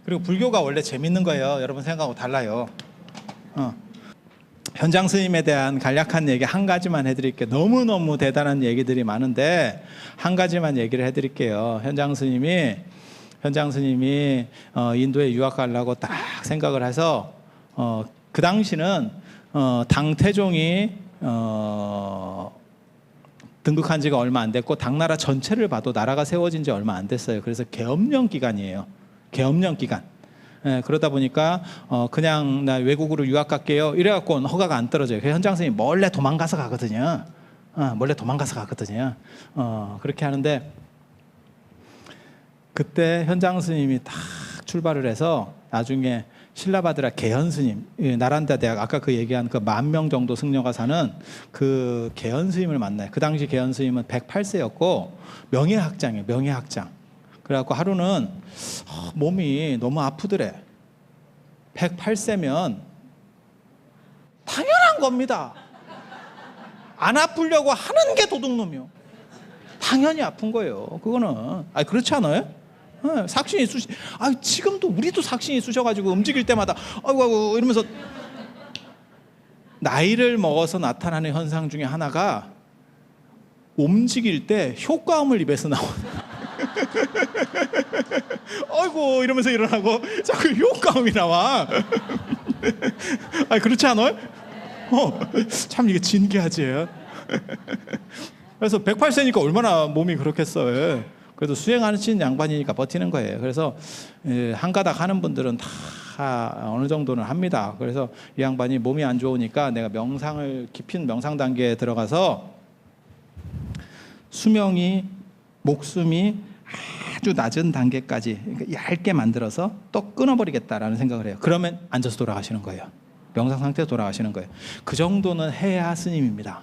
그리고 불교가 원래 재밌는 거예요. 여러분 생각하고 달라요. 현장 스님에 대한 간략한 얘기 한 가지만 해드릴게요. 너무너무 대단한 얘기들이 많은데 한 가지만 얘기를 해드릴게요. 현장 스님이 인도에 유학 가려고 딱 생각을 해서 그 당시는 당태종이 등극한 지가 얼마 안 됐고 당나라 전체를 봐도 나라가 세워진 지 얼마 안 됐어요. 그래서 계엄령 기간이에요. 계엄령 기간. 그러다 보니까 그냥 나 외국으로 유학 갈게요 이래갖고는 허가가 안 떨어져요. 그래서 현장 스님이 몰래 도망가서 가거든요. 그렇게 하는데 그때 현장 스님이 딱 출발을 해서 나중에 신라바드라 개연 스님, 나란다 대학 아까 그 얘기한 그 10,000명 정도 승려가 사는 그 개연 스님을 만나요. 그 당시 개연 스님은 108세였고 명예학장이에요. 명예학장. 그래갖고 하루는 몸이 너무 아프더래. 108세면 당연한 겁니다. 안 아프려고 하는 게 도둑놈이요. 당연히 아픈 거예요. 그거는 그렇지 않아요? 삭신이 쑤시. 지금도 우리도 삭신이 쑤셔가지고 움직일 때마다 아이고 이러면서 나이를 먹어서 나타나는 현상 중에 하나가 움직일 때 효과음을 입에서 나오는. 아이고 이러면서 일어나고 자꾸 효과음이 나와. 그렇지 않아요? 참 이게 진기하지. 그래서 108세니까 얼마나 몸이 그렇겠어요. 그래도 수행하는 양반이니까 버티는 거예요. 그래서 한 가닥 하는 분들은 다 어느 정도는 합니다. 그래서 이 양반이 몸이 안 좋으니까 내가 깊은 명상 단계에 들어가서 목숨이 아주 낮은 단계까지 얇게 만들어서 또 끊어버리겠다라는 생각을 해요. 그러면 앉아서 돌아가시는 거예요. 명상 상태에서 돌아가시는 거예요. 그 정도는 해야 스님입니다.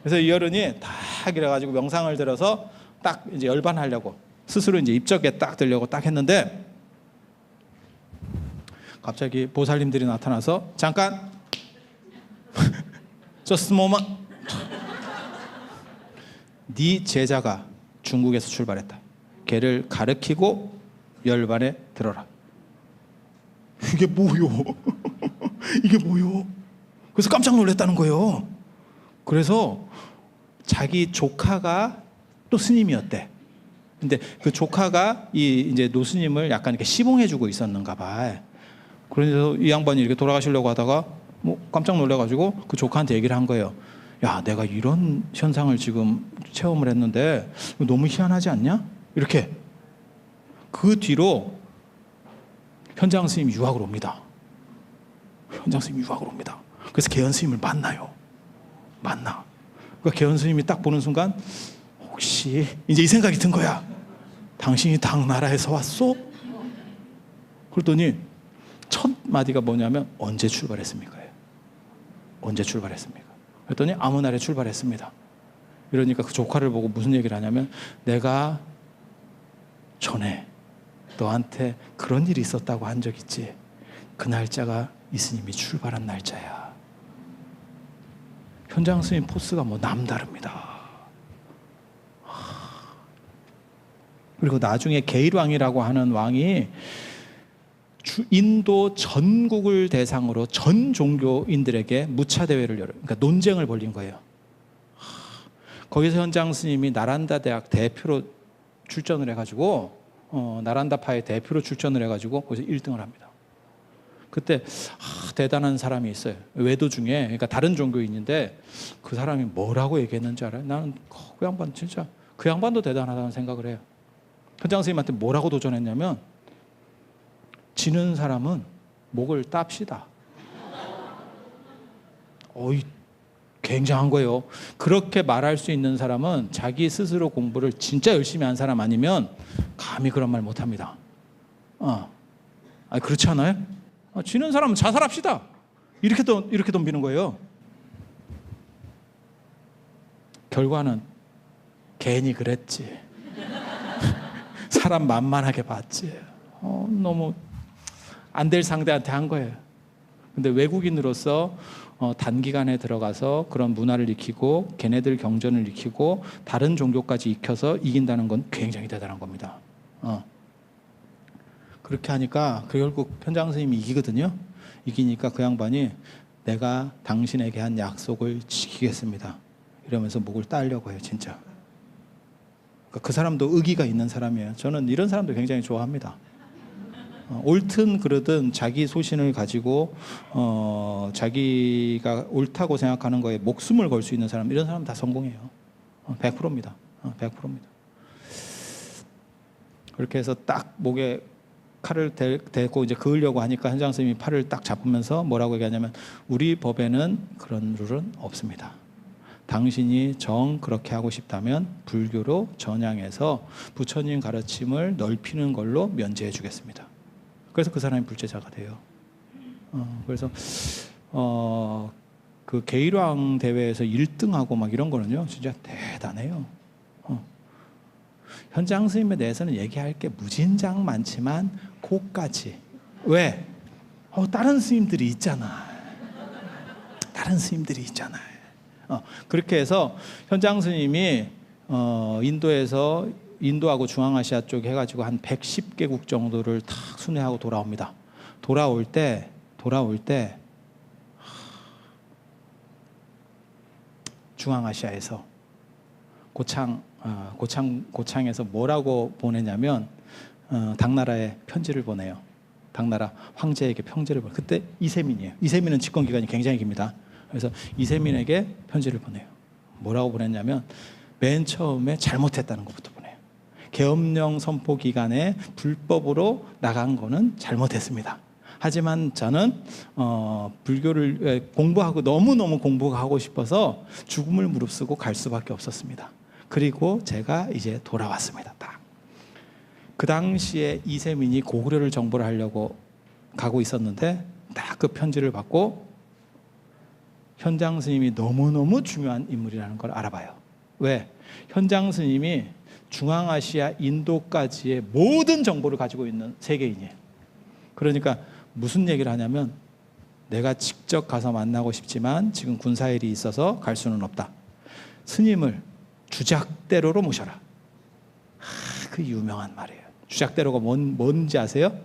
그래서 이 어른이 딱 이래가지고 명상을 들어서 딱 이제 열반하려고 스스로 이제 입적에 딱 들려고 딱 했는데 갑자기 보살님들이 나타나서 잠깐 just a moment. 네 제자가 중국에서 출발했다. 걔를 가르치고 열반에 들어라. 이게 뭐요? 이게 뭐요? 그래서 깜짝 놀랐다는 거예요. 그래서 자기 조카가 또 스님이었대. 근데 그 조카가 이제 노스님을 약간 이렇게 시봉해주고 있었는가 봐. 그래서 이 양반이 이렇게 돌아가시려고 하다가 깜짝 놀래가지고 그 조카한테 얘기를 한 거예요. 야, 내가 이런 현상을 지금 체험을 했는데 너무 희한하지 않냐? 이렇게. 그 뒤로 현장 스님이 유학을 옵니다. 그래서 개연 스님을 만나. 그러니까 개연 스님이 딱 보는 순간 혹시 이제 이 생각이 든 거야. 당신이 당나라에서 왔소? 그랬더니 첫 마디가 뭐냐면 언제 출발했습니까? 그랬더니 아무 날에 출발했습니다. 이러니까 그 조카를 보고 무슨 얘기를 하냐면 내가 전에 너한테 그런 일이 있었다고 한 적 있지? 그 날짜가 이 스님이 출발한 날짜야. 현장 스님 포스가 남다릅니다. 그리고 나중에 게일왕이라고 하는 왕이 인도 전국을 대상으로 전 종교인들에게 무차 대회를 그러니까 논쟁을 벌린 거예요. 거기서 현장 스님이 나란다 대학 대표로 출전을 해가지고 나란다파의 대표로 출전을 해가지고 거기서 1등을 합니다. 그때 대단한 사람이 있어요. 외도 중에 그러니까 다른 종교인인데 그 사람이 뭐라고 얘기했는지 알아요? 나는 그 양반 진짜 그 양반도 대단하다는 생각을 해요. 현장 스님한테 뭐라고 도전했냐면 지는 사람은 목을 땁시다. 굉장한 거예요. 그렇게 말할 수 있는 사람은 자기 스스로 공부를 진짜 열심히 한 사람 아니면 감히 그런 말 못합니다. 그렇지 않아요? 지는 사람은 자살합시다. 이렇게 덤비는 거예요. 결과는 괜히 그랬지. 사람 만만하게 봤지. 너무 안 될 상대한테 한 거예요. 근데 외국인으로서 단기간에 들어가서 그런 문화를 익히고 걔네들 경전을 익히고 다른 종교까지 익혀서 이긴다는 건 굉장히 대단한 겁니다. 그렇게 하니까 결국 현장 선생님이 이기거든요. 이기니까 그 양반이 내가 당신에게 한 약속을 지키겠습니다 이러면서 목을 따려고 해요. 진짜. 그러니까 그 사람도 의기가 있는 사람이에요. 저는 이런 사람도 굉장히 좋아합니다. 옳든 그르든 자기 소신을 가지고 자기가 옳다고 생각하는 거에 목숨을 걸 수 있는 사람, 이런 사람 다 성공해요. 100%입니다. 100%입니다. 그렇게 해서 딱 목에 칼을 대고 이제 그으려고 하니까 현장 선생님이 팔을 딱 잡으면서 뭐라고 얘기하냐면, 우리 법에는 그런 룰은 없습니다. 당신이 정 그렇게 하고 싶다면 불교로 전향해서 부처님 가르침을 넓히는 걸로 면제해 주겠습니다. 그래서 그 사람이 불제자가 돼요. 그래서 그 계일왕 대회에서 1등하고 막 이런 거는요, 진짜 대단해요. 현장 스님에 대해서는 얘기할 게 무진장 많지만 그까지. 왜? 다른 스님들이 있잖아. 다른 스님들이 있잖아요. 그렇게 해서 현장 스님이 인도에서 인도하고 중앙아시아 쪽 해가지고 한 110개국 정도를 다 순회하고 돌아옵니다. 돌아올 때 중앙아시아에서 고창에서 뭐라고 보내냐면 당나라에 편지를 보내요. 당나라 황제에게 편지를 보내요. 그때 이세민이에요. 이세민은 집권 기간이 굉장히 깁니다. 그래서 이세민에게 편지를 보내요. 뭐라고 보냈냐면 맨 처음에 잘못했다는 것부터 보내요. 계엄령 선포 기간에 불법으로 나간 거는 잘못했습니다. 하지만 저는 불교를 공부하고 너무너무 공부가 하고 싶어서 죽음을 무릅쓰고 갈 수밖에 없었습니다. 그리고 제가 이제 돌아왔습니다. 딱. 그 당시에 이세민이 고구려를 정벌을 하려고 가고 있었는데 딱 그 편지를 받고 현장 스님이 너무너무 중요한 인물이라는 걸 알아봐요. 왜? 현장 스님이 중앙아시아 인도까지의 모든 정보를 가지고 있는 세계인이에요. 그러니까 무슨 얘기를 하냐면, 내가 직접 가서 만나고 싶지만 지금 군사일이 있어서 갈 수는 없다. 스님을 주작대로로 모셔라. 그 유명한 말이에요. 주작대로가 뭔지 아세요?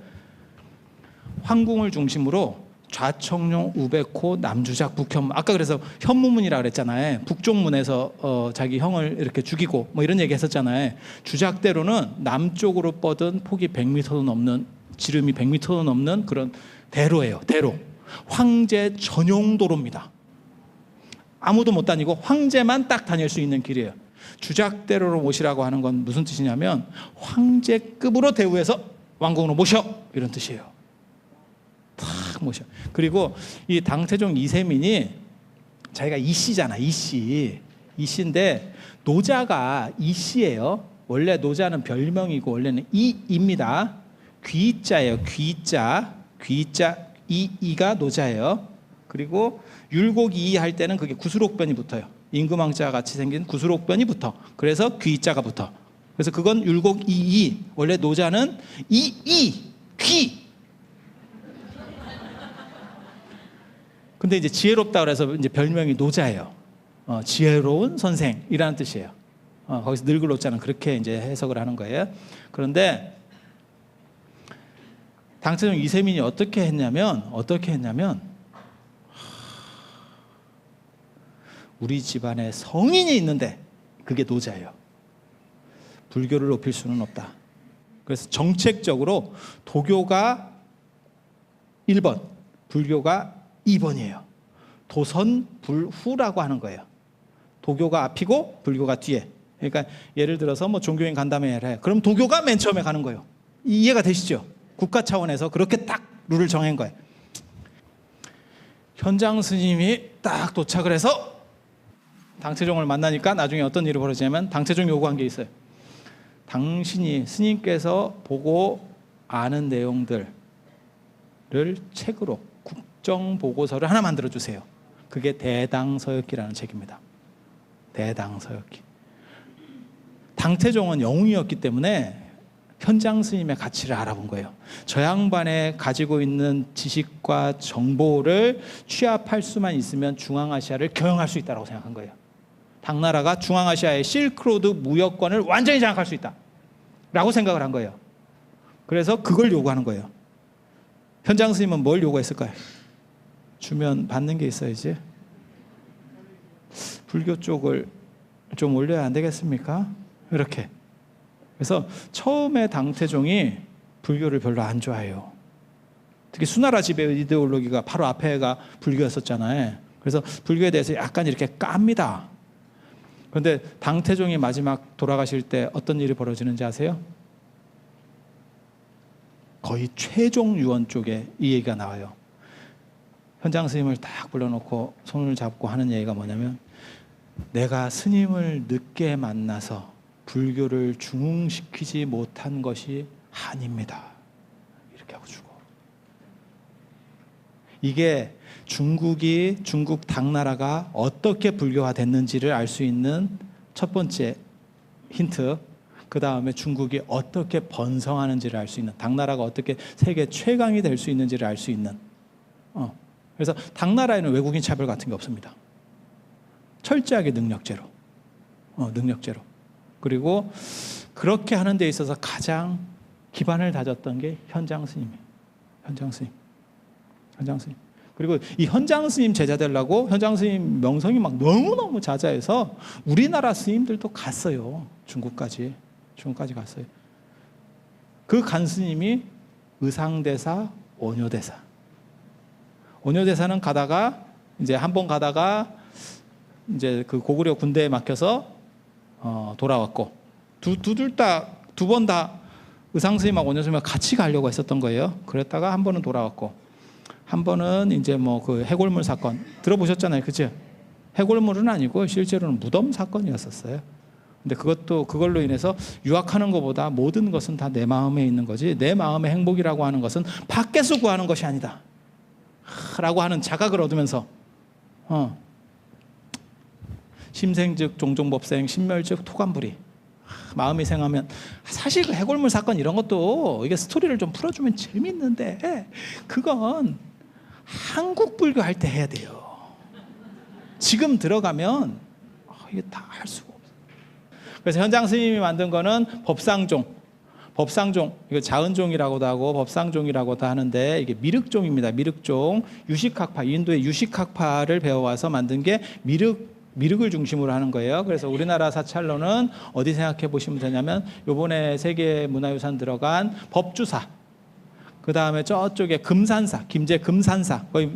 황궁을 중심으로 좌청룡, 우백호, 남주작, 북현문. 아까 그래서 현무문이라 그랬잖아요. 북쪽문에서 자기 형을 이렇게 죽이고 뭐 이런 얘기 했었잖아요. 주작대로는 남쪽으로 뻗은 폭이 100m도 넘는, 지름이 100m도 넘는 그런 대로예요. 대로. 황제 전용 도로입니다. 아무도 못 다니고 황제만 딱 다닐 수 있는 길이에요. 주작대로로 모시라고 하는 건 무슨 뜻이냐면, 황제급으로 대우해서 왕궁으로 모셔, 이런 뜻이에요. 탁 모셔. 그리고 이 당태종 이세민이 자기가 이씨잖아. 이씨인데 노자가 이씨예요. 원래 노자는 별명이고 원래는 이입니다. 귀자예요. 귀자 이가 노자예요. 그리고 율곡이 할 때는 그게 구수록변이 붙어요. 임금왕자 같이 생긴 구수록변이 붙어. 그래서 귀자가 붙어. 그래서 그건 율곡이. 원래 노자는 귀. 근데 이제 지혜롭다 그래서 이제 별명이 노자예요. 지혜로운 선생이라는 뜻이에요. 거기서 늙을 노자는 그렇게 이제 해석을 하는 거예요. 그런데 당태종 이세민이 어떻게 했냐면 우리 집안에 성인이 있는데 그게 노자예요. 불교를 높일 수는 없다. 그래서 정책적으로 도교가 1번, 불교가 2번이에요. 도선불후라고 하는 거예요. 도교가 앞이고 불교가 뒤에. 그러니까 예를 들어서 뭐 종교인 간담회 해. 그럼 도교가 맨 처음에 가는 거예요. 이해가 되시죠? 국가 차원에서 그렇게 딱 룰을 정한 거예요. 현장 스님이 딱 도착을 해서 당태종을 만나니까 나중에 어떤 일이 벌어지냐면, 당태종이 요구한 게 있어요. 당신이 스님께서 보고 아는 내용들을 책으로 국정보고서를 하나 만들어주세요. 그게 대당서역기라는 책입니다. 대당서역기. 당태종은 영웅이었기 때문에 현장 스님의 가치를 알아본 거예요. 저 양반의 가지고 있는 지식과 정보를 취합할 수만 있으면 중앙아시아를 경영할 수 있다고 생각한 거예요. 당나라가 중앙아시아의 실크로드 무역권을 완전히 장악할 수 있다 라고 생각을 한 거예요. 그래서 그걸 요구하는 거예요. 현장 스님은 뭘 요구했을까요? 주면 받는 게 있어야지. 불교 쪽을 좀 올려야 안 되겠습니까? 이렇게. 그래서 처음에 당태종이 불교를 별로 안 좋아해요. 특히 수나라 지배 이데올로기가 바로 앞에가 불교였었잖아요. 그래서 불교에 대해서 약간 이렇게 깝니다. 그런데 당태종이 마지막 돌아가실 때 어떤 일이 벌어지는지 아세요? 거의 최종 유언 쪽에 이 얘기가 나와요. 현장 스님을 딱 불러놓고 손을 잡고 하는 얘기가 뭐냐면, 내가 스님을 늦게 만나서 불교를 중흥시키지 못한 것이 한입니다. 이렇게 하고 죽어. 이게 중국 당나라가 어떻게 불교화 됐는지를 알 수 있는 첫 번째 힌트. 그 다음에 중국이 어떻게 번성하는지를 알 수 있는, 당나라가 어떻게 세계 최강이 될 수 있는지를 알 수 있는. 그래서 당나라에는 외국인 차별 같은 게 없습니다. 철저하게 능력제로. 능력제로. 그리고 그렇게 하는 데 있어서 가장 기반을 다졌던 게 현장 스님이에요. 현장 스님. 그리고 이 현장 스님 제자 되려고 현장 스님 명성이 막 너무너무 자자해서 우리나라 스님들도 갔어요. 중국까지 갔어요. 그 간 스님이 의상대사, 원효대사. 원효대사는 가다가 이제 한 번 가다가 이제 그 고구려 군대에 막혀서 돌아왔고, 두 번 다 의상 스님하고 원효 스님하고 같이 가려고 했었던 거예요. 그랬다가 한 번은 돌아왔고, 한 번은 이제 뭐 그 해골물 사건 들어보셨잖아요, 그죠? 해골물은 아니고 실제로는 무덤 사건이었었어요. 근데 그걸로 인해서 유학하는 것보다 모든 것은 다 내 마음에 있는 거지, 내 마음의 행복이라고 하는 것은 밖에서 구하는 것이 아니다 라고 하는 자각을 얻으면서 심생즉 종종법생, 신멸즉 토감불이. 마음이 생하면, 사실 그 해골물 사건 이런 것도 이게 스토리를 좀 풀어주면 재밌는데, 그건 한국 불교 할 때 해야 돼요. 지금 들어가면 이게 다 할 수가 없어요. 그래서 현장 스님이 만든 거는 법상종, 이거 자은종이라고도 하고 법상종이라고도 하는데, 이게 미륵종입니다. 미륵종. 유식학파, 인도의 유식학파를 배워와서 만든 게 미륵을 중심으로 하는 거예요. 그래서 우리나라 사찰로는 어디 생각해 보시면 되냐면, 요번에 세계문화유산 들어간 법주사, 그 다음에 저쪽에 금산사, 김제 금산사, 거기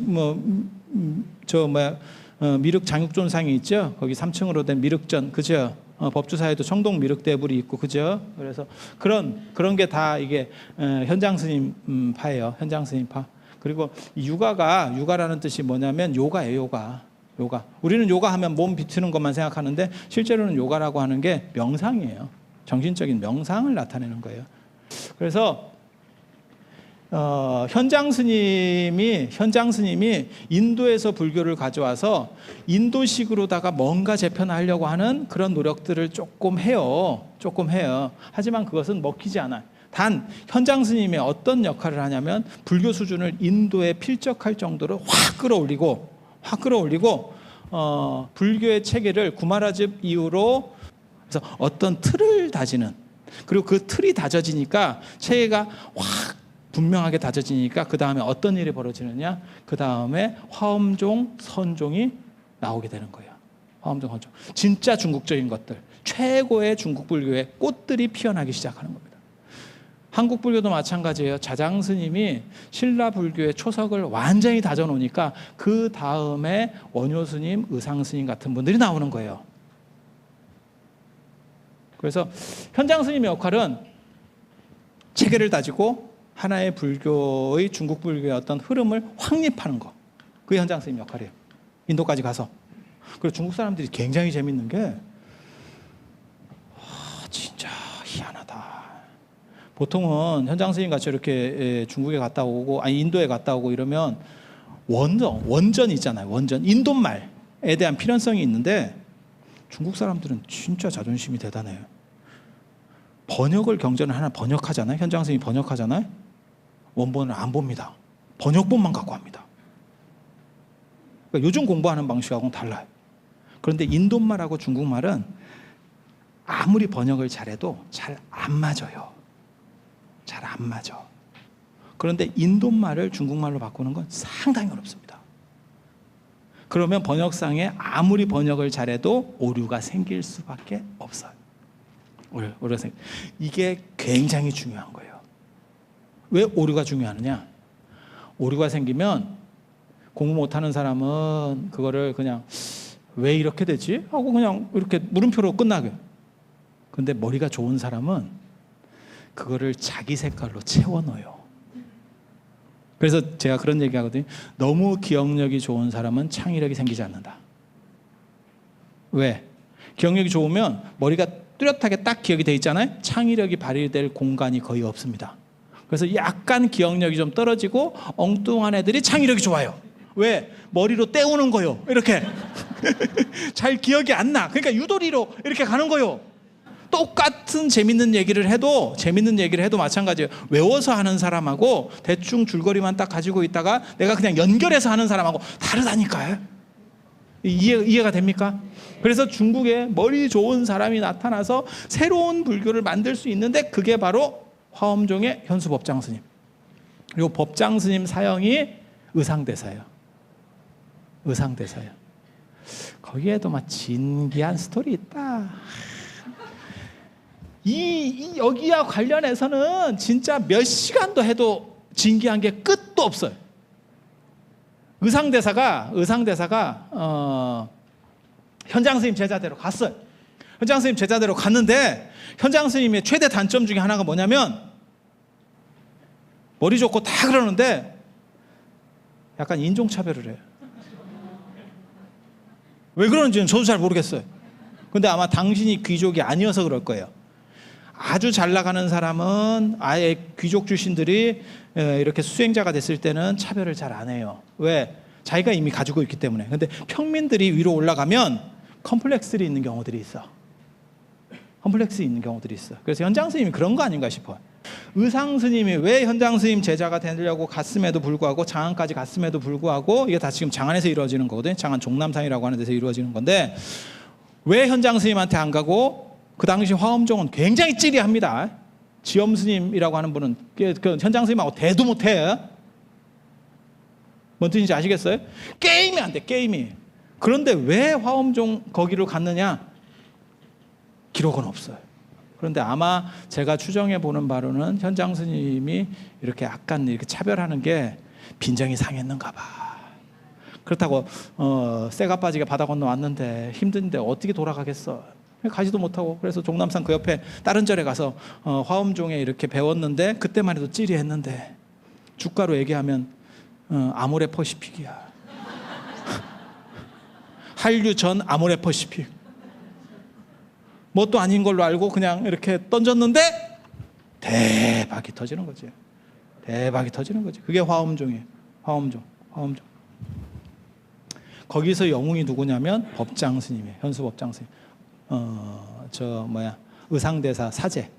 미륵 장육존상이 있죠. 거기 3층으로 된 미륵전, 그죠? 법주사에도 청동 미륵대불이 있고, 그죠? 그래서 그런 게 다 이게 현장 스님 파예요. 현장 스님 파. 그리고 유가라는 뜻이 뭐냐면 요가예요, 요가. 우리는 요가 하면 몸 비트는 것만 생각하는데, 실제로는 요가라고 하는 게 명상이에요. 정신적인 명상을 나타내는 거예요. 그래서 현장 스님이 인도에서 불교를 가져와서 인도식으로다가 뭔가 재편하려고 하는 그런 노력들을 조금 해요. 하지만 그것은 먹히지 않아요. 단 현장 스님이 어떤 역할을 하냐면, 불교 수준을 인도에 필적할 정도로 확 끌어올리고 불교의 체계를 구마라집 이후로, 그래서 어떤 틀을 다지는, 그리고 그 틀이 다져지니까 체계가 확 분명하게 다져지니까 그 다음에 어떤 일이 벌어지느냐, 그 다음에 화엄종, 선종이 나오게 되는 거예요. 화엄종, 선종. 진짜 중국적인 것들, 최고의 중국 불교의 꽃들이 피어나기 시작하는 겁니다. 한국 불교도 마찬가지예요. 자장 스님이 신라 불교의 초석을 완전히 다져 놓으니까 그 다음에 원효 스님, 의상 스님 같은 분들이 나오는 거예요. 그래서 현장 스님의 역할은 체계를 다지고 하나의 불교의, 중국 불교의 어떤 흐름을 확립하는 거. 그게 현장 스님 역할이에요. 인도까지 가서. 그리고 중국 사람들이 굉장히 재밌는 게, 진짜 희한하다. 보통은 현장 스님 같이 이렇게 중국에 갔다 오고, 인도에 갔다 오고 이러면 원전이 있잖아요. 원전. 인도말에 대한 필연성이 있는데, 중국 사람들은 진짜 자존심이 대단해요. 경전을 하나 번역하잖아요. 현장 스님이 번역하잖아요. 원본을 안 봅니다. 번역본만 갖고 합니다. 그러니까 요즘 공부하는 방식하고는 달라요. 그런데 인도말하고 중국말은 아무리 번역을 잘해도 잘 안 맞아요. 잘 잘 안 맞아. 그런데 인도말을 중국말로 바꾸는 건 상당히 어렵습니다. 그러면 번역상에 아무리 번역을 잘해도 오류가 생길 수밖에 없어요. 오류가 생겨. 이게 굉장히 중요한 거예요. 왜 오류가 중요하느냐? 오류가 생기면 공부 못하는 사람은 그거를 그냥 왜 이렇게 되지? 하고 그냥 이렇게 물음표로 끝나게. 근데 머리가 좋은 사람은 그거를 자기 색깔로 채워넣어요. 그래서 제가 그런 얘기 하거든요. 너무 기억력이 좋은 사람은 창의력이 생기지 않는다. 왜? 기억력이 좋으면 머리가 뚜렷하게 딱 기억이 돼 있잖아요. 창의력이 발휘될 공간이 거의 없습니다. 그래서 약간 기억력이 좀 떨어지고 엉뚱한 애들이 창의력이 좋아요. 왜? 머리로 때우는 거요. 이렇게 잘 기억이 안 나. 그러니까 유도리로 이렇게 가는 거요. 똑같은 재밌는 얘기를 해도 마찬가지예요. 외워서 하는 사람하고 대충 줄거리만 딱 가지고 있다가 내가 그냥 연결해서 하는 사람하고 다르다니까요. 이해가 됩니까? 그래서 중국에 머리 좋은 사람이 나타나서 새로운 불교를 만들 수 있는데 그게 바로 화엄종의 현수법장 스님. 그리고 법장 스님 사형이 의상대사예요. 의상대사예요. 거기에도 막 진기한 스토리 있다. 여기와 관련해서는 진짜 몇 시간도 해도 진기한 게 끝도 없어요. 의상대사가 현장 스님 제자대로 갔어요. 현장 스님 제자대로 갔는데 현장 스님의 최대 단점 중에 하나가 뭐냐면 머리 좋고 다 그러는데 약간 인종차별을 해요. 왜 그런지는 저도 잘 모르겠어요. 근데 아마 당신이 귀족이 아니어서 그럴 거예요. 아주 잘 나가는 사람은 아예 귀족 출신들이 이렇게 수행자가 됐을 때는 차별을 잘 안 해요. 왜? 자기가 이미 가지고 있기 때문에. 근데 평민들이 위로 올라가면 컴플렉스들이 있는 경우들이 있어. 그래서 현장 스님이 그런 거 아닌가 싶어요. 의상 스님이 왜 현장 스님 제자가 되려고 갔음에도 불구하고 장안까지 갔음에도 불구하고 이게 다 지금 장안에서 이루어지는 거거든요. 장안 종남상이라고 하는 데서 이루어지는 건데 왜 현장 스님한테 안 가고 그 당시 화엄종은 굉장히 찌리합니다. 지엄 스님이라고 하는 분은 그 현장 스님하고 대도 못해. 뭔 뜻인지 아시겠어요? 게임이 안 돼, 게임이. 그런데 왜 화엄종 거기로 갔느냐? 기록은 없어요. 그런데 아마 제가 추정해 보는 바로는 현장 스님이 이렇게 약간 이렇게 차별하는 게 빈정이 상했는가 봐. 그렇다고 쇠가 빠지게 바다 건너 왔는데 힘든데 어떻게 돌아가겠어? 가지도 못하고. 그래서 종남산 그 옆에 다른 절에 가서 화엄종에 이렇게 배웠는데 그때만 해도 찌리했는데 주가로 얘기하면 아모레퍼시픽이야. 한류 전 아모레퍼시픽. 뭣도 아닌 걸로 알고 그냥 이렇게 던졌는데 대박이 터지는 거지. 그게 화엄종이에요. 화엄종. 거기서 영웅이 누구냐면 법장 스님이에요. 현수법장 스님. 의상대사 사제.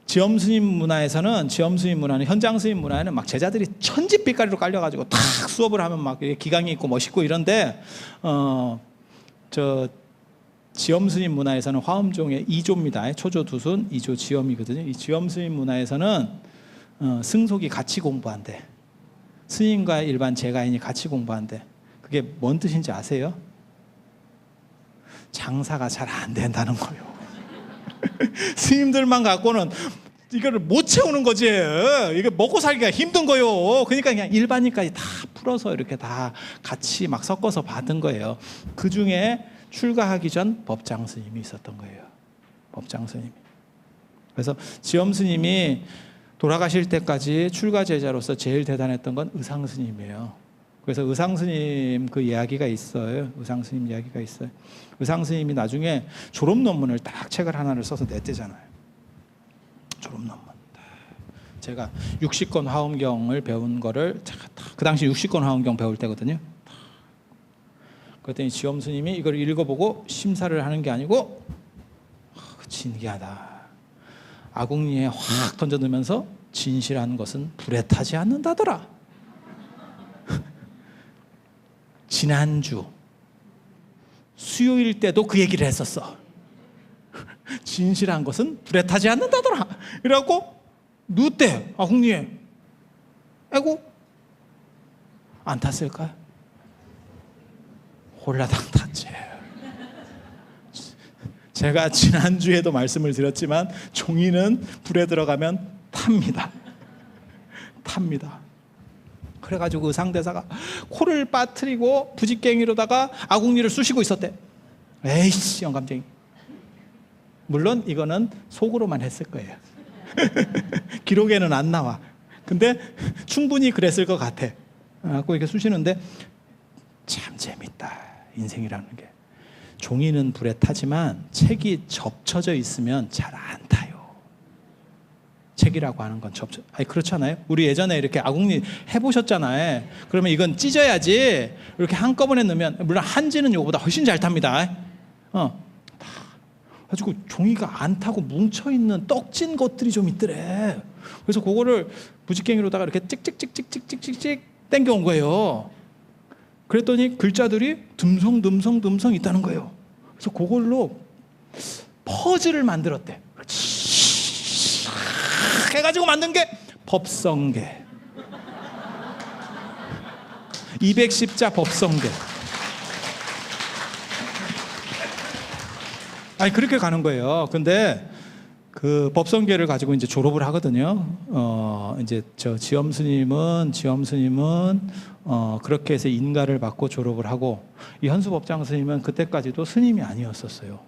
지엄 스님 문화는 현장 스님 문화에는 막 제자들이 천지빛깔이로 깔려가지고 탁 수업을 하면 막 기강이 있고 멋있고 이런데 지엄 스님 문화에서는 화엄종의 2조입니다. 초조 두순 2조 지엄이거든요. 이 지엄 스님 문화에서는 승속이 같이 공부한대. 스님과 일반 제가인이 같이 공부한대. 그게 뭔 뜻인지 아세요? 장사가 잘 안 된다는 거예요. 스님들만 갖고는 이거를 못 채우는 거지. 이게 먹고 살기가 힘든 거예요. 그러니까 그냥 일반인까지 다 풀어서 이렇게 다 같이 막 섞어서 받은 거예요. 그 중에 출가하기 전 법장 스님이 있었던 거예요. 법장 스님이. 그래서 지엄 스님이 돌아가실 때까지 출가 제자로서 제일 대단했던 건 의상 스님이에요. 그래서 의상 스님 그 이야기가 있어요. 의상 스님 이야기가 있어요. 의상 스님이 나중에 졸업 논문을 딱 책을 하나를 써서 냈대잖아요. 졸업 논문. 제가 60권 화엄경을 배운 거를 그 당시 60권 화엄경 배울 때거든요. 그랬더니 지엄 스님이 이걸 읽어보고 심사를 하는 게 아니고 진기하다. 아궁이에 확 던져넣으면서 진실한 것은 불에 타지 않는다더라. 지난주 수요일 때도 그 얘기를 했었어. 진실한 것은 불에 타지 않는다더라. 이라고 누때 아궁리에 에고 안 탔을까요? 홀라당 탔지. 제가 지난주에도 말씀을 드렸지만 종이는 불에 들어가면 탑니다. 탑니다. 그래가지고 그 상대사가 코를 빠뜨리고 부직갱이로다가 아궁리를 쑤시고 있었대. 에이씨 영감쟁이. 물론 이거는 속으로만 했을 거예요. 기록에는 안 나와. 근데 충분히 그랬을 것 같아. 꼭 이렇게 쑤시는데 참 재밌다. 인생이라는 게. 종이는 불에 타지만 책이 접쳐져 있으면 잘 안 타요. 책이라고 하는 건 아니 그렇잖아요. 우리 예전에 이렇게 아궁리 해보셨잖아요. 그러면 이건 찢어야지 이렇게 한꺼번에 넣으면, 물론 한지는 이거보다 훨씬 잘 탑니다. 가지고 종이가 안 타고 뭉쳐있는 떡진 것들이 좀 있더래. 그래서 그거를 부직갱이로다가 이렇게 찍찍찍찍찍찍찍 땡겨온 거예요. 그랬더니 글자들이 듬성듬성듬성 있다는 거예요. 그래서 그걸로 퍼즐을 만들었대. 해가지고 만든 게 법성계. 210자 법성계. 아니 그렇게 가는 거예요. 근데 그 법성계를 가지고 이제 졸업을 하거든요. 이제 저 지엄 스님은 그렇게 해서 인가를 받고 졸업을 하고, 이 현수법장 스님은 그때까지도 스님이 아니었었어요.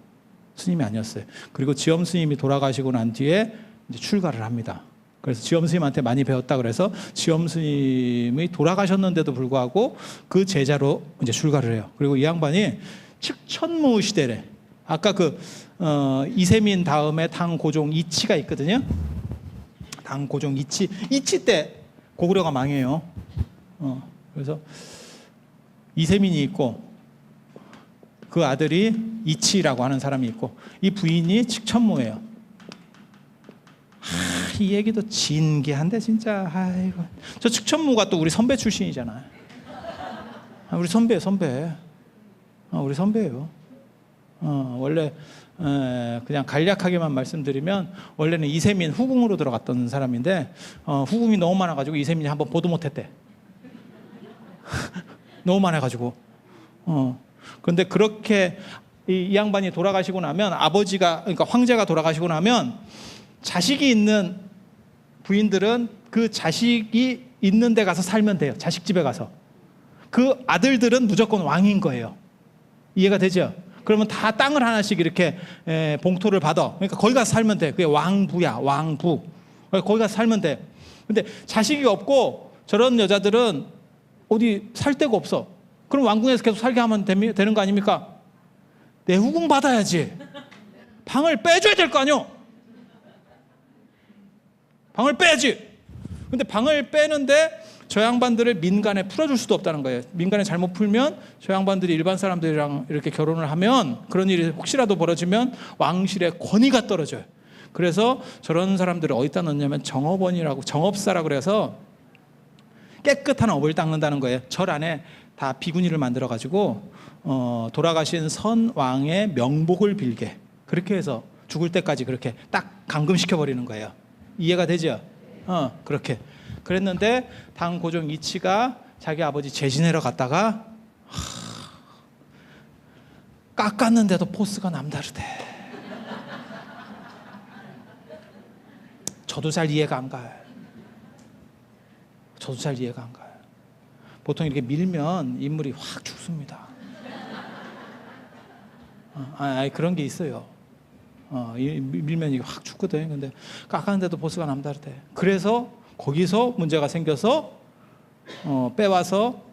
스님이 아니었어요. 그리고 지엄 스님이 돌아가시고 난 뒤에 이제 출가를 합니다. 그래서 지엄 스님한테 많이 배웠다 그래서 지엄 스님이 돌아가셨는데도 불구하고 그 제자로 이제 출가를 해요. 그리고 이 양반이 측천무 시대래. 아까 이세민 다음에 당고종 이치가 있거든요. 당고종 이치 때 고구려가 망해요. 그래서 이세민이 있고 그 아들이 이치라고 하는 사람이 있고 이 부인이 측천무예요. 이 얘기도 진기한데 진짜. 아이고. 저 측천무가 또 우리 선배 출신이잖아요. 우리 선배. 우리 선배예요. 원래 그냥 간략하게만 말씀드리면 원래는 이세민 후궁으로 들어갔던 사람인데 후궁이 너무 많아가지고 이세민이 한번 보도 못했대. 너무 많아가지고. 그런데 그렇게 이 양반이 돌아가시고 나면 아버지가, 그러니까 황제가 돌아가시고 나면 자식이 있는 부인들은 그 자식이 있는 데 가서 살면 돼요. 자식 집에 가서. 그 아들들은 무조건 왕인 거예요. 이해가 되죠? 그러면 다 땅을 하나씩 이렇게 봉토를 받아. 그러니까 거기 가서 살면 돼. 그게 왕부야, 왕부. 거기 가서 살면 돼. 근데 자식이 없고 저런 여자들은 어디 살 데가 없어. 그럼 왕궁에서 계속 살게 하면 되는 거 아닙니까? 내 후궁 받아야지. 방을 빼줘야 될 거 아니요? 방을 빼야지. 근데 방을 빼는데 저 양반들을 민간에 풀어줄 수도 없다는 거예요. 민간에 잘못 풀면 저 양반들이 일반 사람들이랑 이렇게 결혼을 하면, 그런 일이 혹시라도 벌어지면 왕실의 권위가 떨어져요. 그래서 저런 사람들을 어디다 넣냐면 정업원이라고, 정업사라고 그래서 깨끗한 업을 닦는다는 거예요. 절 안에 다 비구니를 만들어 가지고 돌아가신 선왕의 명복을 빌게, 그렇게 해서 죽을 때까지 그렇게 딱 감금시켜 버리는 거예요. 이해가 되죠? 그렇게 그랬는데 당고종 이치가 자기 아버지 재지내러 갔다가 깎았는데도 포스가 남다르대. 저도 잘 이해가 안 가요. 보통 이렇게 밀면 인물이 확 죽습니다. 그런 게 있어요. 밀면 이게 확 죽거든. 근데 깎았는데도 포스가 남다르대. 그래서 거기서 문제가 생겨서 빼와서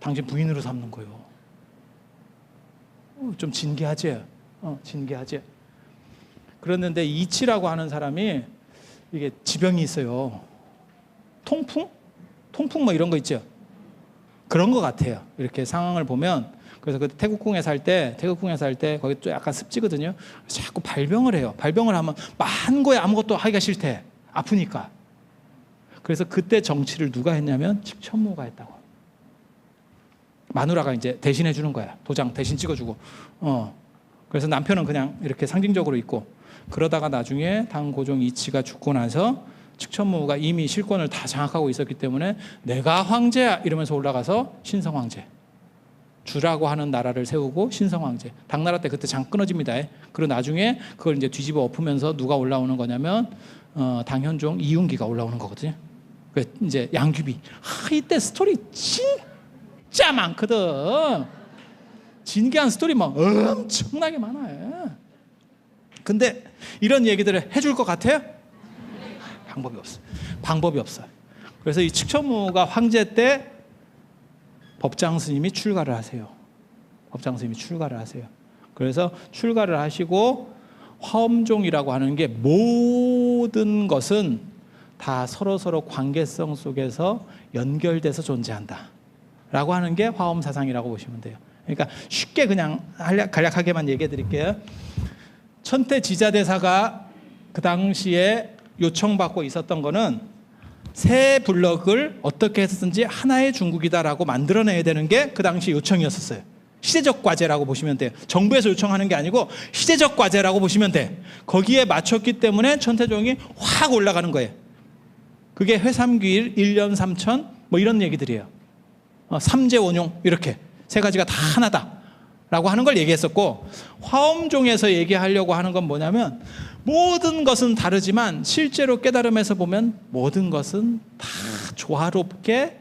당신 부인으로 삼는 거예요. 좀 진기하지? 진기하지? 그랬는데 이치라고 하는 사람이 이게 지병이 있어요. 통풍 뭐 이런 거 있죠? 그런 거 같아요. 이렇게 상황을 보면. 그래서 그 태국궁에 살 때 거기 또 약간 습지거든요. 자꾸 발병을 해요. 발병을 하면 만 거에 아무것도 하기가 싫대. 아프니까. 그래서 그때 정치를 누가 했냐면 측천무가 했다고. 마누라가 이제 대신해 주는 거야. 도장 대신 찍어주고. 그래서 남편은 그냥 이렇게 상징적으로 있고, 그러다가 나중에 당고종 이치가 죽고 나서 측천무가 이미 실권을 다 장악하고 있었기 때문에 내가 황제야 이러면서 올라가서 신성황제, 주라고 하는 나라를 세우고 신성황제. 당나라 때 그때 장 끊어집니다. 그리고 나중에 그걸 이제 뒤집어 엎으면서 누가 올라오는 거냐면 당현종 이윤기가 올라오는 거거든요. 그 이제 양귀비. 이때 스토리 진짜 많거든. 진기한 스토리 막 엄청나게 많아요. 근데 이런 얘기들을 해줄 것 같아요? 방법이 없어요. 방법이 없어요. 그래서 이 측천무가 황제 때 법장 스님이 출가를 하세요. 법장 스님이 출가를 하세요. 그래서 출가를 하시고 화엄종이라고 하는 게 모든 것은 다 서로 관계성 속에서 연결돼서 존재한다 라고 하는 게 화엄 사상이라고 보시면 돼요. 그러니까 쉽게 그냥 간략하게만 얘기해 드릴게요. 천태지자대사가 그 당시에 요청받고 있었던 거는 새 블럭을 어떻게 해서든지 하나의 중국이다라고 만들어내야 되는 게 그 당시 요청이었었어요. 시대적 과제라고 보시면 돼요. 정부에서 요청하는 게 아니고 시대적 과제라고 보시면 돼. 거기에 맞췄기 때문에 천태종이 확 올라가는 거예요. 그게 회삼귀일 1년 3천 뭐 이런 얘기들이에요. 삼재원용 이렇게 세 가지가 다 하나다라고 하는 걸 얘기했었고, 화엄종에서 얘기하려고 하는 건 뭐냐면 모든 것은 다르지만 실제로 깨달음에서 보면 모든 것은 다 조화롭게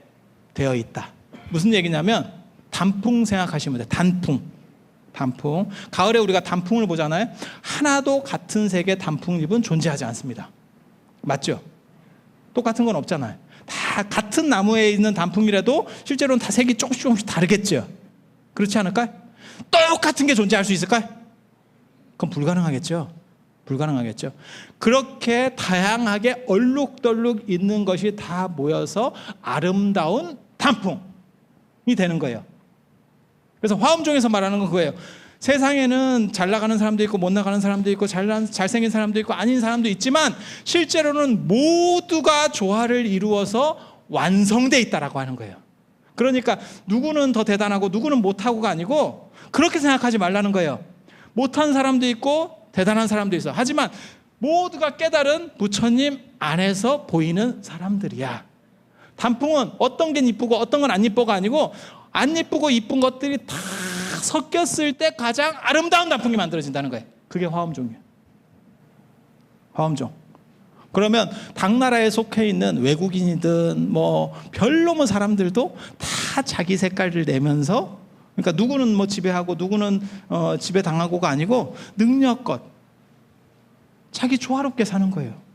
되어 있다. 무슨 얘기냐면 단풍 생각하시면 돼요. 단풍. 가을에 우리가 단풍을 보잖아요. 하나도 같은 색의 단풍잎은 존재하지 않습니다. 맞죠? 똑같은 건 없잖아요. 다 같은 나무에 있는 단풍이라도 실제로는 다 색이 조금씩 다르겠죠. 그렇지 않을까요? 똑같은 게 존재할 수 있을까요? 그건 불가능하겠죠. 그렇게 다양하게 얼룩덜룩 있는 것이 다 모여서 아름다운 단풍이 되는 거예요. 그래서 화엄종에서 말하는 건 그거예요. 세상에는 잘 나가는 사람도 있고 못 나가는 사람도 있고 잘생긴 사람도 있고 아닌 사람도 있지만 실제로는 모두가 조화를 이루어서 완성돼 있다라고 하는 거예요. 그러니까 누구는 더 대단하고 누구는 못하고가 아니고 그렇게 생각하지 말라는 거예요. 못한 사람도 있고 대단한 사람도 있어. 하지만 모두가 깨달은 부처님 안에서 보이는 사람들이야. 단풍은 어떤 게 이쁘고 어떤 건 안 이뻐가 아니고 안 이쁘고 이쁜 것들이 다 섞였을 때 가장 아름다운 단풍이 만들어진다는 거예요. 그게 화엄종이에요. 화엄종. 그러면 당나라에 속해 있는 외국인이든 뭐 별로면 사람들도 다 자기 색깔을 내면서, 그러니까 누구는 뭐 지배하고 누구는 지배당하고가 아니고 능력껏 자기 조화롭게 사는 거예요.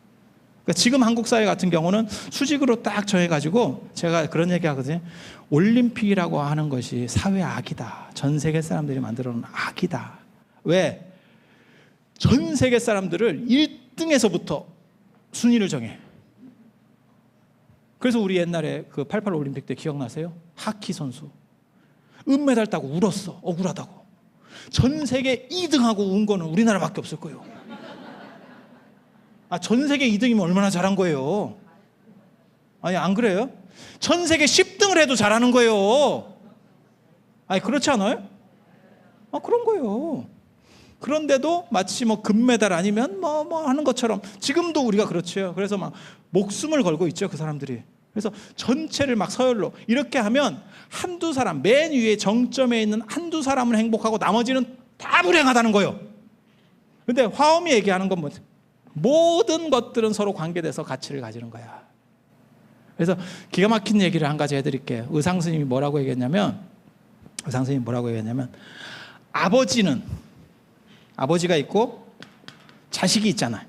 그러니까 지금 한국 사회 같은 경우는 수직으로 딱 정해가지고 제가 그런 얘기 하거든요. 올림픽이라고 하는 것이 사회 악이다. 전 세계 사람들이 만들어 놓은 악이다. 왜? 전 세계 사람들을 1등에서부터 순위를 정해. 그래서 우리 옛날에 그 88 올림픽 때 기억나세요? 하키 선수 은메달 따고 울었어. 억울하다고. 전 세계 2등하고 운 거는 우리나라밖에 없을 거예요. 전 세계 2등이면 얼마나 잘한 거예요. 아니 안 그래요? 전 세계 10등을 해도 잘하는 거예요. 아니 그렇지 않아요? 그런 거예요. 그런데도 마치 뭐 금메달 아니면 뭐 하는 것처럼 지금도 우리가 그렇죠. 그래서 막 목숨을 걸고 있죠, 그 사람들이. 그래서 전체를 막 서열로 이렇게 하면 한두 사람, 맨 위에 정점에 있는 한두 사람은 행복하고 나머지는 다 불행하다는 거예요. 근데 화엄이 얘기하는 건 뭐지? 모든 것들은 서로 관계돼서 가치를 가지는 거야. 그래서 기가 막힌 얘기를 한 가지 해드릴게요. 의상 스님이 뭐라고 얘기했냐면 아버지가 있고 자식이 있잖아요.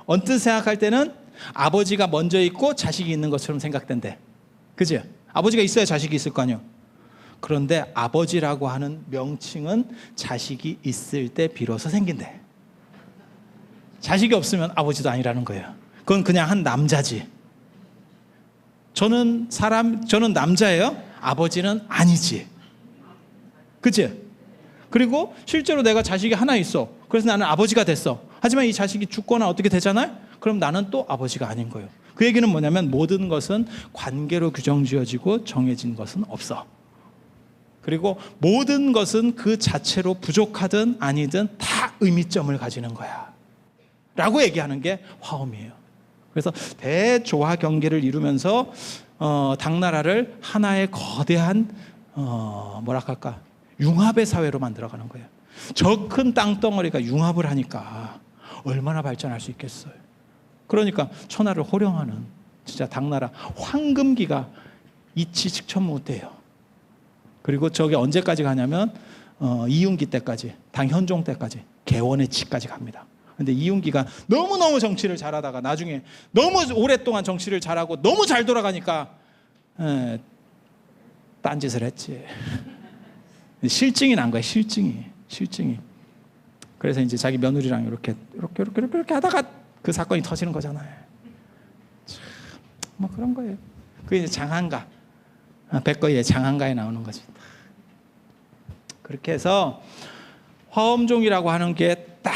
언뜻 생각할 때는 아버지가 먼저 있고 자식이 있는 것처럼 생각된대. 그죠? 아버지가 있어야 자식이 있을 거 아니에요. 그런데 아버지라고 하는 명칭은 자식이 있을 때 비로소 생긴대. 자식이 없으면 아버지도 아니라는 거예요. 그건 그냥 한 남자지. 저는 남자예요. 아버지는 아니지. 그치? 그리고 실제로 내가 자식이 하나 있어. 그래서 나는 아버지가 됐어. 하지만 이 자식이 죽거나 어떻게 되잖아요? 그럼 나는 또 아버지가 아닌 거예요. 그 얘기는 뭐냐면 모든 것은 관계로 규정지어지고 정해진 것은 없어. 그리고 모든 것은 그 자체로 부족하든 아니든 다 의미점을 가지는 거야 라고 얘기하는 게 화엄이에요. 그래서 대조화 경계를 이루면서 당나라를 하나의 거대한 뭐랄까 융합의 사회로 만들어가는 거예요. 저 큰 땅덩어리가 융합을 하니까 얼마나 발전할 수 있겠어요. 그러니까 천하를 호령하는 진짜 당나라 황금기가 이치 칙천무 때예요. 그리고 저게 언제까지 가냐면 이윤기 때까지, 당현종 때까지, 개원의 치까지 갑니다. 근데 이윤기가 너무너무 정치를 잘하다가 나중에 너무 오랫동안 정치를 잘하고 너무 잘 돌아가니까 딴짓을 했지. 실증이 난 거야. 실증이. 그래서 이제 자기 며느리랑 이렇게 하다가 그 사건이 터지는 거잖아요. 참, 뭐 그런 거예요. 그게 이제 장한가, 백거의 장한가에 나오는 거지. 그렇게 해서 화엄종이라고 하는 게 딱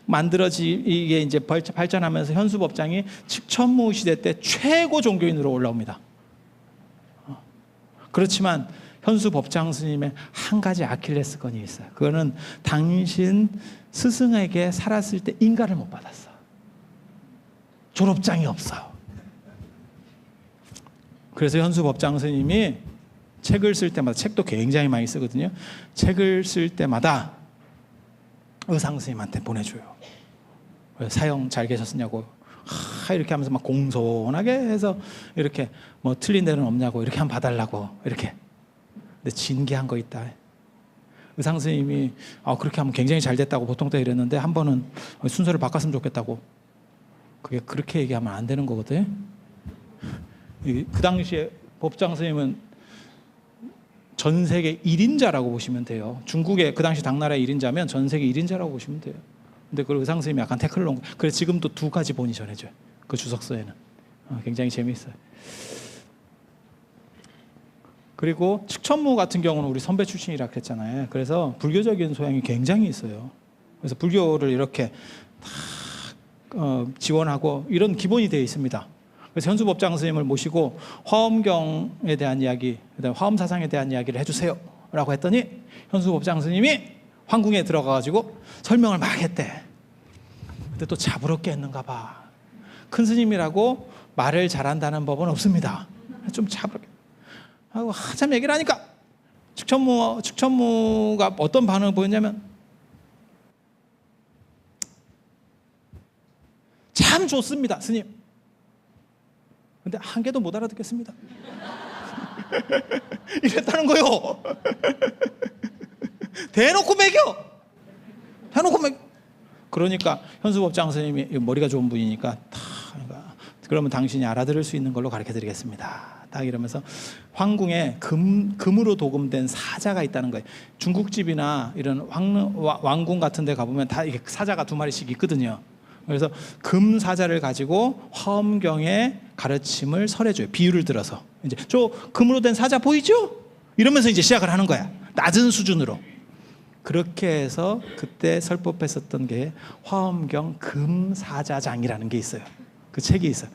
이게 이제 발전하면서 현수법장이 칙천무 시대 때 최고 종교인으로 올라옵니다. 그렇지만 현수법장 스님의 한 가지 아킬레스건이 있어요. 그거는 당신 스승에게 살았을 때 인가를 못 받았어. 졸업장이 없어. 그래서 현수법장 스님이 책을 쓸 때마다, 책도 굉장히 많이 쓰거든요. 책을 쓸 때마다 의상 스님한테 보내줘요. 사형 잘 계셨느냐고 이렇게 하면서 막 공손하게 해서 이렇게 뭐 틀린 데는 없냐고 이렇게 한번 봐달라고 이렇게. 근데 진기한 거 있다. 의상 스님이 그렇게 하면 굉장히 잘 됐다고 보통 때 이랬는데 한 번은 순서를 바꿨으면 좋겠다고. 그게 그렇게 얘기하면 안 되는 거거든. 그 당시에 법장 스님은 전 세계 1인자라고 보시면 돼요. 중국의 그 당시 당나라의 1인자면 전 세계 1인자라고 보시면 돼요. 근데 그 의상 스님이 약간 태클을 놓은 거예요. 그래서 지금도 2가지 본이 전해져요. 그 주석서에는. 굉장히 재미있어요. 그리고 칙천무 같은 경우는 우리 선배 출신이라 그랬잖아요. 그래서 불교적인 소양이 굉장히 있어요. 그래서 불교를 이렇게 다 지원하고 이런 기본이 되어 있습니다. 그래서 현수법장 스님을 모시고 화엄경에 대한 이야기, 그다음에 화엄사상에 대한 이야기를 해주세요 라고 했더니 현수법장 스님이 황궁에 들어가가지고 설명을 막 했대. 근데 또 잡으럽게 했는가 봐. 큰 스님이라고 말을 잘한다는 법은 없습니다. 좀 잡으럽게 하고 한참 얘기를 하니까 칙천무가 어떤 반응을 보였냐면 참 좋습니다 스님. 근데 한 개도 못 알아듣겠습니다. 이랬다는 거요. 대놓고 매겨. 그러니까 현수법장 선생님이 머리가 좋은 분이니까 그러면 당신이 알아들을 수 있는 걸로 가르쳐드리겠습니다. 딱 이러면서 황궁에 금으로 도금된 사자가 있다는 거예요. 중국집이나 이런 왕궁 같은 데 가보면 다 이게 사자가 2마리씩 있거든요. 그래서 금 사자를 가지고 화엄경의 가르침을 설해줘요. 비유를 들어서 이제 저 금으로 된 사자 보이죠? 이러면서 이제 시작을 하는 거야. 낮은 수준으로. 그렇게 해서 그때 설법했었던 게 화엄경 금사자장이라는 게 있어요. 그 책이 있어요.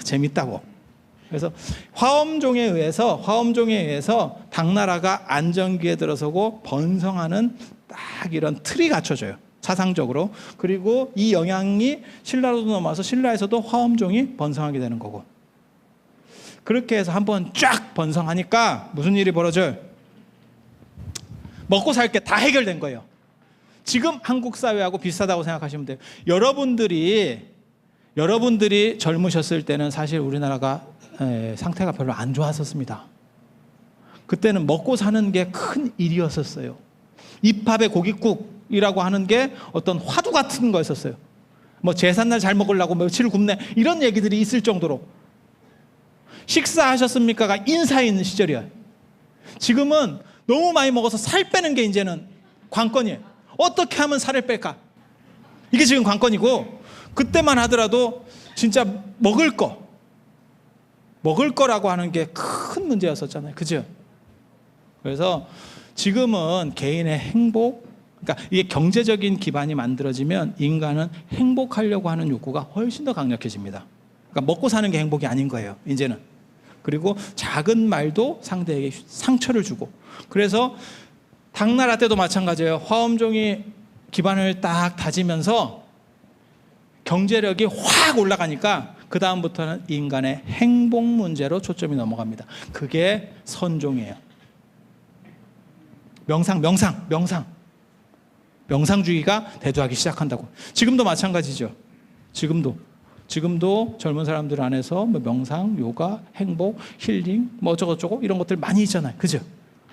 재밌다고. 그래서 화엄종에 의해서 당나라가 안정기에 들어서고 번성하는 딱 이런 틀이 갖춰져요. 사상적으로. 그리고 이 영향이 신라로도 넘어와서 신라에서도 화엄종이 번성하게 되는 거고. 그렇게 해서 한번 쫙 번성하니까 무슨 일이 벌어져요? 먹고 살 게 다 해결된 거예요. 지금 한국 사회하고 비슷하다고 생각하시면 돼요. 여러분들이 젊으셨을 때는 사실 우리나라가 상태가 별로 안 좋았었습니다. 그때는 먹고 사는 게 큰 일이었었어요. 입밥에 고깃국이라고 하는 게 어떤 화두 같은 거였었어요. 뭐 제삿날 잘 먹으려고 며칠 굶네 이런 얘기들이 있을 정도로. 식사하셨습니까가 인사에 있는 시절이에요. 지금은 너무 많이 먹어서 살 빼는 게 이제는 관건이에요. 어떻게 하면 살을 뺄까? 이게 지금 관건이고, 그때만 하더라도 진짜 먹을 거라고 하는 게 큰 문제였었잖아요. 그죠? 그래서 지금은 개인의 행복, 그러니까 이게 경제적인 기반이 만들어지면 인간은 행복하려고 하는 욕구가 훨씬 더 강력해집니다. 그러니까 먹고 사는 게 행복이 아닌 거예요, 이제는. 그리고 작은 말도 상대에게 상처를 주고. 그래서 당나라 때도 마찬가지예요. 화엄종이 기반을 딱 다지면서 경제력이 확 올라가니까 그 다음부터는 인간의 행복 문제로 초점이 넘어갑니다. 그게 선종이에요. 명상주의가 대두하기 시작한다고. 지금도 마찬가지죠. 지금도 젊은 사람들 안에서 뭐 명상, 요가, 행복, 힐링, 뭐 어쩌고저쩌고 이런 것들 많이 있잖아요. 그죠?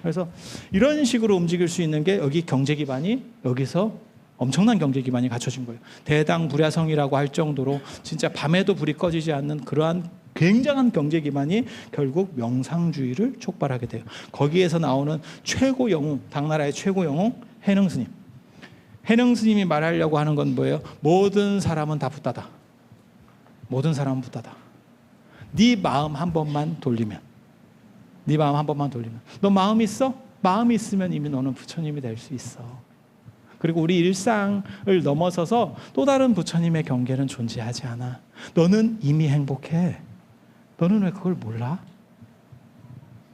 그래서 이런 식으로 움직일 수 있는 게 여기 경제 기반이, 여기서 엄청난 경제 기반이 갖춰진 거예요. 대당불야성이라고 할 정도로 진짜 밤에도 불이 꺼지지 않는 그러한 굉장한 경제 기반이 결국 명상주의를 촉발하게 돼요. 거기에서 나오는 최고 영웅, 당나라의 최고 영웅 해능 스님. 해능 스님이 말하려고 하는 건 뭐예요? 모든 사람은 다 붓다다. 모든 사람은 붓다다. 네 마음 한 번만 돌리면, 너 마음 있어? 마음이 있으면 이미 너는 부처님이 될 수 있어. 그리고 우리 일상을 넘어서서 또 다른 부처님의 경계는 존재하지 않아. 너는 이미 행복해. 너는 왜 그걸 몰라?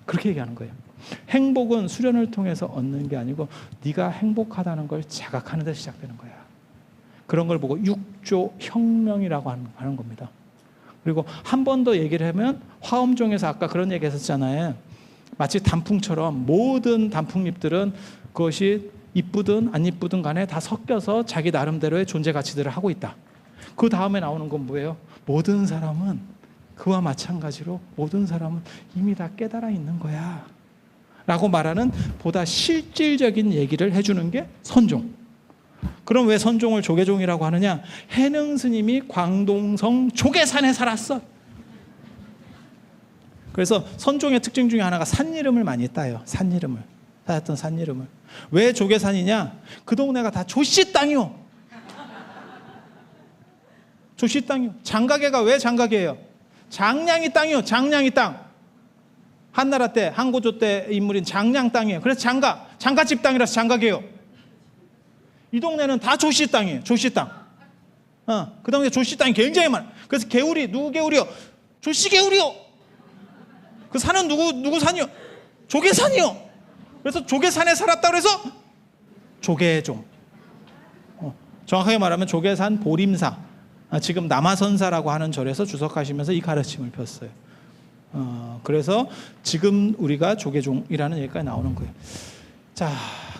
그렇게 얘기하는 거예요. 행복은 수련을 통해서 얻는 게 아니고 네가 행복하다는 걸 자각하는 데 시작되는 거야. 그런 걸 보고 육조 혁명이라고 하는 겁니다. 그리고 한 번 더 얘기를 하면 화엄종에서 아까 그런 얘기 했었잖아요. 마치 단풍처럼 모든 단풍잎들은 그것이 이쁘든 안 이쁘든 간에 다 섞여서 자기 나름대로의 존재 가치들을 하고 있다. 그 다음에 나오는 건 뭐예요? 모든 사람은 그와 마찬가지로 모든 사람은 이미 다 깨달아 있는 거야 라고 말하는 보다 실질적인 얘기를 해주는 게 선종. 그럼 왜 선종을 조계종이라고 하느냐? 해능 스님이 광동성 조계산에 살았어. 그래서 선종의 특징 중에 하나가 산 이름을 많이 따요. 산 이름을. 왜 조계산이냐? 그 동네가 다 조씨 땅이요. 조씨 땅이요. 장가계가 왜 장가계예요? 장량이 땅이요. 장량이 땅. 한나라 때, 한고조 때 인물인 장량 땅이에요. 그래서 장가집 땅이라서 장가계요. 이 동네는 다 조씨 땅이에요. 조씨 땅. 그 당시에 조씨 땅이 굉장히 많아요. 그래서 개울이 누구 개울이요? 조씨 개울이요. 그 산은 누구 산이요? 조계산이요. 그래서 조계산에 살았다 그래서 조계종. 정확하게 말하면 조계산 보림사, 지금 남아선사라고 하는 절에서 주석하시면서 이 가르침을 폈어요. 그래서 지금 우리가 조계종이라는 얘기가 나오는 거예요. 자,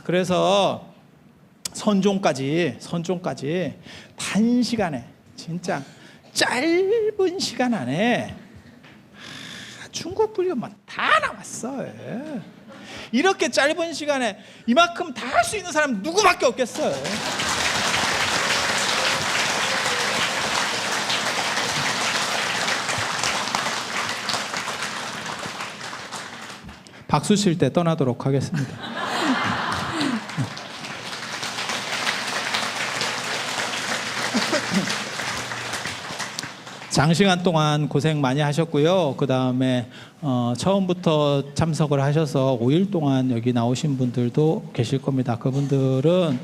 그래서 선종까지 단시간에, 진짜 짧은 시간 안에 중국 불교만 다 나왔어요. 이렇게 짧은 시간에 이만큼 다 할 수 있는 사람 누구밖에 없겠어요. 박수 칠 때 떠나도록 하겠습니다. 장시간 동안 고생 많이 하셨고요. 그 다음에 처음부터 참석을 하셔서 5일 동안 여기 나오신 분들도 계실 겁니다. 그분들은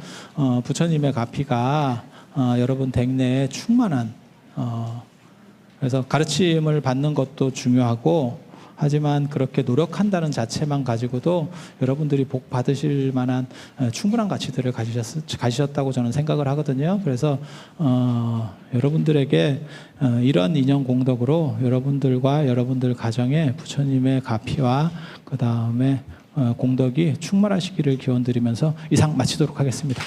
부처님의 가피가 여러분 댁내에 충만한, 그래서 가르침을 받는 것도 중요하고, 하지만 그렇게 노력한다는 자체만 가지고도 여러분들이 복 받으실 만한 충분한 가치들을 가지셨다고 저는 생각을 하거든요. 그래서 여러분들에게 이런 인연 공덕으로 여러분들과 여러분들 가정에 부처님의 가피와 그 다음에 공덕이 충만하시기를 기원드리면서 이상 마치도록 하겠습니다.